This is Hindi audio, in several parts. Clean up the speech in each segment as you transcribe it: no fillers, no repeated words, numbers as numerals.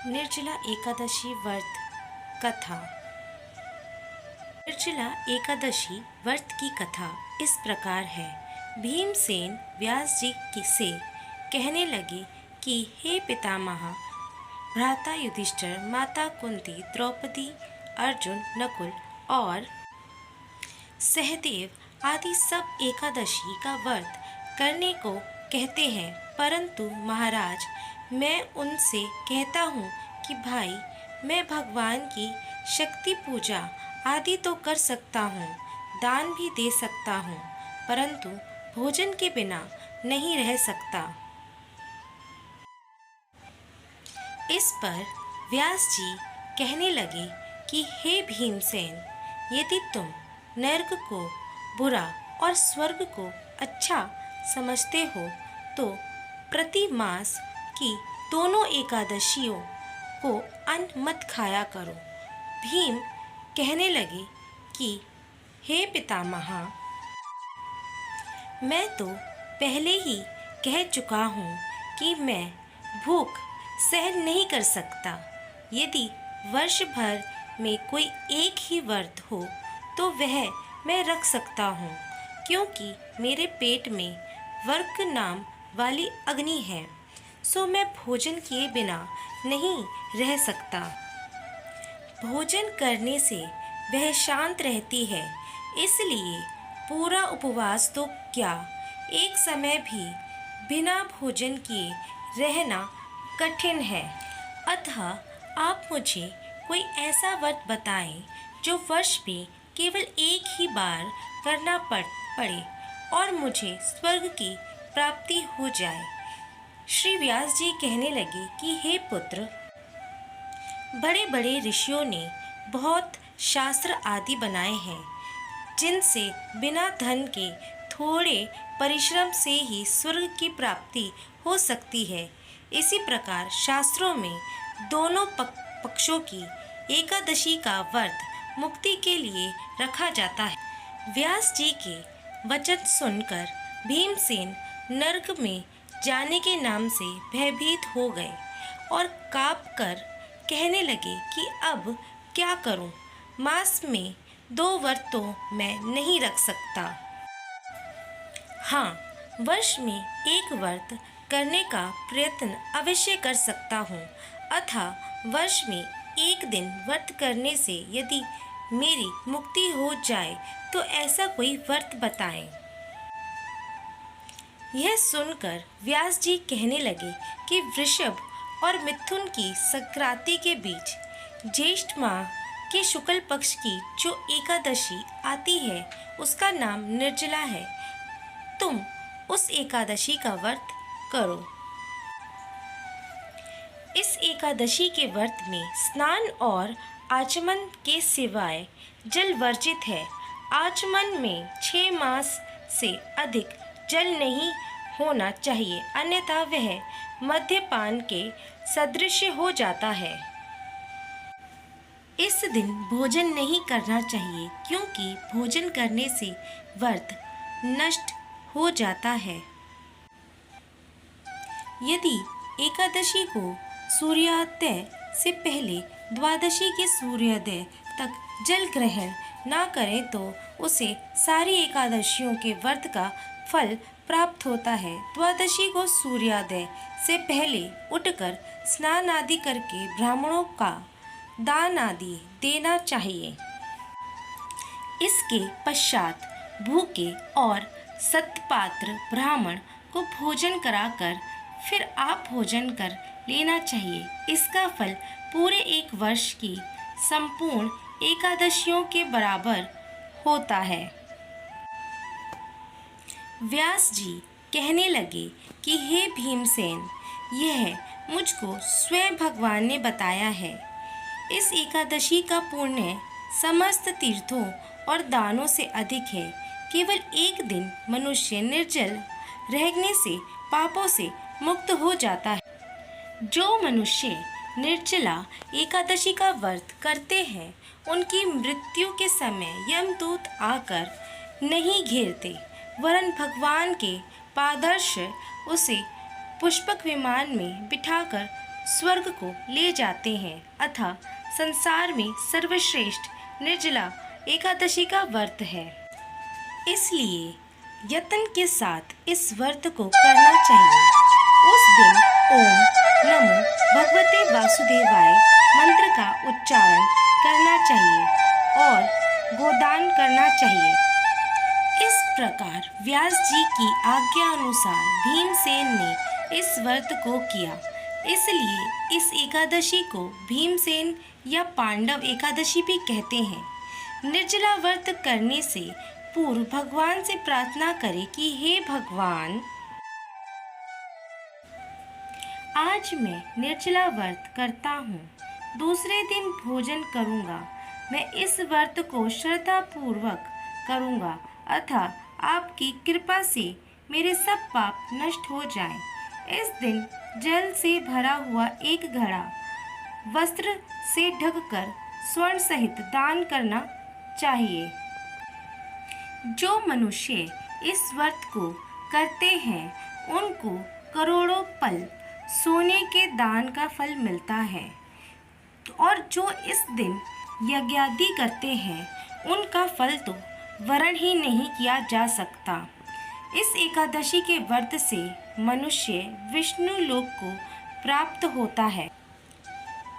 निर्जला एकादशी व्रत कथा। निर्जला एकादशी व्रत की कथा इस प्रकार है। भीमसेन व्यास जी से कहने लगे कि हे पितामह, भ्राता युधिष्ठिर, माता कुंती, द्रौपदी, अर्जुन, नकुल और सहदेव आदि सब एकादशी का व्रत करने को कहते हैं, परंतु महाराज, मैं उनसे कहता हूँ कि भाई, मैं भगवान की शक्ति पूजा आदि तो कर सकता हूँ, दान भी दे सकता हूँ, परंतु भोजन के बिना नहीं रह सकता। इस पर व्यास जी कहने लगे कि हे भीमसेन, यदि तुम नरक को बुरा और स्वर्ग को अच्छा समझते हो तो प्रति मास की दोनों एकादशियों को अन्न मत खाया करो। भीम कहने लगे कि हे पितामह, मैं तो पहले ही कह चुका हूँ कि मैं भूख सहन नहीं कर सकता। यदि वर्ष भर में कोई एक ही व्रत हो तो वह मैं रख सकता हूँ, क्योंकि मेरे पेट में वर्क नाम वाली अग्नि है, सो मैं भोजन किए बिना नहीं रह सकता। भोजन करने से वह शांत रहती है, इसलिए पूरा उपवास तो क्या, एक समय भी बिना भोजन किए रहना कठिन है। अतः आप मुझे कोई ऐसा व्रत बताएं जो वर्ष में केवल एक ही बार करना पड़े और मुझे स्वर्ग की प्राप्ति हो जाए। श्री व्यास जी कहने लगे कि हे पुत्र, बड़े बड़े ऋषियों ने बहुत शास्त्र आदि बनाए हैं, जिनसे बिना धन के थोड़े परिश्रम से ही स्वर्ग की प्राप्ति हो सकती है। इसी प्रकार शास्त्रों में दोनों पक्षों की एकादशी का व्रत मुक्ति के लिए रखा जाता है। व्यास जी के वचन सुनकर भीमसेन नरक में जाने के नाम से भयभीत हो गए और काँप कर कहने लगे कि अब क्या करूं? मास में 2 व्रत तो मैं नहीं रख सकता। हाँ, वर्ष में एक व्रत करने का प्रयत्न अवश्य कर सकता हूँ। अतः वर्ष में एक दिन व्रत करने से यदि मेरी मुक्ति हो जाए तो ऐसा कोई व्रत बताएं। यह सुनकर व्यास जी कहने लगे कि वृषभ और मिथुन की संक्रांति के बीच ज्येष्ठ माह के शुक्ल पक्ष की जो एकादशी आती है उसका नाम निर्जला है। तुम उस एकादशी का व्रत करो। इस एकादशी के व्रत में स्नान और आचमन के सिवाय जल वर्जित है। आचमन में 6 मास से अधिक जल नहीं होना चाहिए, अन्यथा वह मद्यपान के सदृश हो जाता है। इस दिन भोजन नहीं करना चाहिए, क्योंकि भोजन करने से व्रत नष्ट हो जाता है। यदि एकादशी को सूर्योदय से पहले द्वादशी के सूर्योदय तक जल ग्रहण ना करें तो उसे सारी एकादशियों के व्रत का फल प्राप्त होता है। द्वादशी को सूर्योदय से पहले उठकर स्नान आदि करके ब्राह्मणों का दान आदि देना चाहिए। इसके पश्चात भूखे और सत्पात्र ब्राह्मण को भोजन कराकर फिर आप भोजन कर लेना चाहिए। इसका फल पूरे एक वर्ष की संपूर्ण एकादशियों के बराबर होता है। व्यास जी कहने लगे कि हे भीमसेन, यह मुझको स्वयं भगवान ने बताया है। इस एकादशी का पुण्य समस्त तीर्थों और दानों से अधिक है। केवल एक दिन मनुष्य निर्जल रहने से पापों से मुक्त हो जाता है। जो मनुष्य निर्जला एकादशी का व्रत करते हैं, उनकी मृत्यु के समय यमदूत आकर नहीं घेरते, वरन भगवान के पादर्श उसे पुष्पक विमान में बिठाकर स्वर्ग को ले जाते हैं। अतः संसार में सर्वश्रेष्ठ निर्जला एकादशी का व्रत है। इसलिए यत्न के साथ इस व्रत को करना चाहिए। उस दिन ओम नमो भगवते वासुदेवाय मंत्र का उच्चारण करना चाहिए और गोदान करना चाहिए। इस प्रकार व्यास जी की आज्ञा अनुसार भीमसेन ने इस व्रत को किया। इसलिए इस एकादशी को भीमसेन या पांडव एकादशी भी कहते हैं। निर्जला व्रत करने से पूर्व भगवान से प्रार्थना करें कि हे भगवान, आज मैं निर्जला व्रत करता हूँ, दूसरे दिन भोजन करूँगा। मैं इस व्रत को श्रद्धा पूर्वक करूँगा, अतः आपकी कृपा से मेरे सब पाप नष्ट हो जाएं। इस दिन जल से भरा हुआ एक घड़ा वस्त्र से ढककर स्वर्ण सहित दान करना चाहिए। जो मनुष्य इस व्रत को करते हैं उनको करोड़ों पल सोने के दान का फल मिलता है, और जो इस दिन यज्ञादि करते हैं उनका फल तो वर्ण ही नहीं किया जा सकता। इस एकादशी के व्रत से मनुष्य विष्णु लोक को प्राप्त होता है।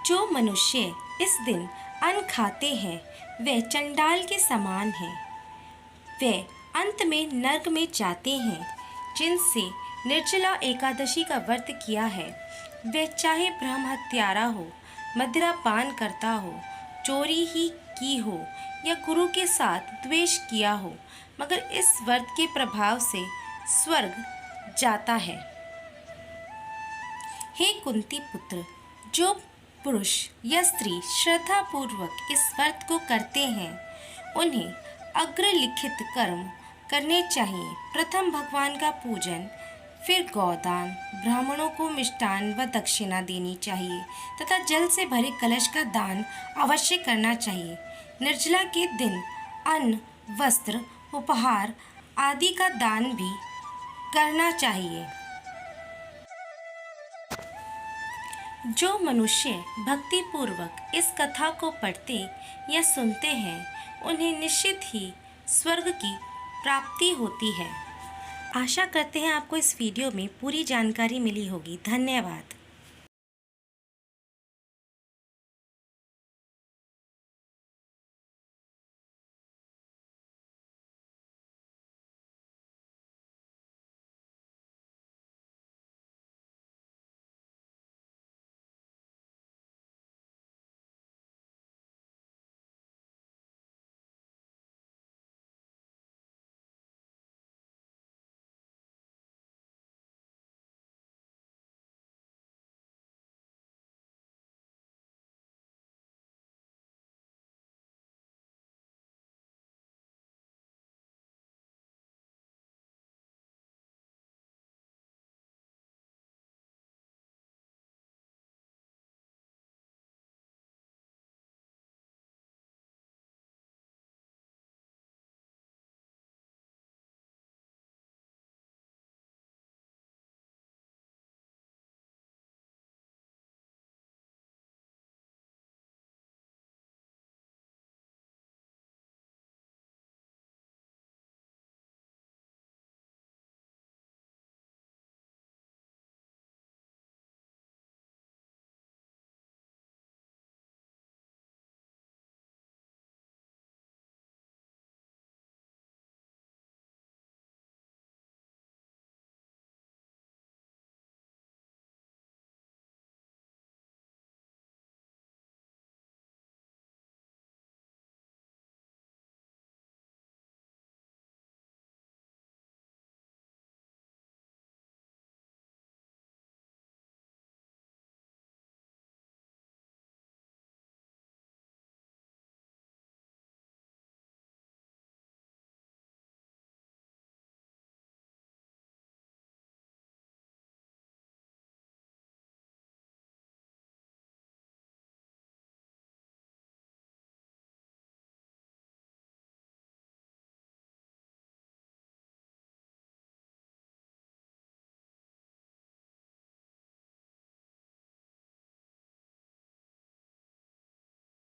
जो मनुष्य इस दिन अन्न खाते हैं वे चंडाल के समान हैं। वे अंत में नरक में जाते हैं। जिनसे निर्जला एकादशी का व्रत किया है वे चाहे ब्रह्म हत्यारा हो, मदिरा पान करता हो, चोरी ही की हो या गुरु के साथ द्वेष किया हो, मगर इस व्रत के प्रभाव से स्वर्ग जाता है। हे कुंती पुत्र, जो पुरुष या स्त्री श्रद्धा पूर्वक इस व्रत को करते हैं उन्हें अग्रलिखित कर्म करने चाहिए। प्रथम भगवान का पूजन, फिर गौदान, ब्राह्मणों को मिष्टान व दक्षिणा देनी चाहिए तथा जल से भरे कलश का दान अवश्य करना चाहिए। निर्जला के दिन अन्न, वस्त्र, उपहार आदि का दान भी करना चाहिए। जो मनुष्य भक्ति पूर्वक इस कथा को पढ़ते या सुनते हैं उन्हें निश्चित ही स्वर्ग की प्राप्ति होती है। आशा करते हैं आपको इस वीडियो में पूरी जानकारी मिली होगी। धन्यवाद।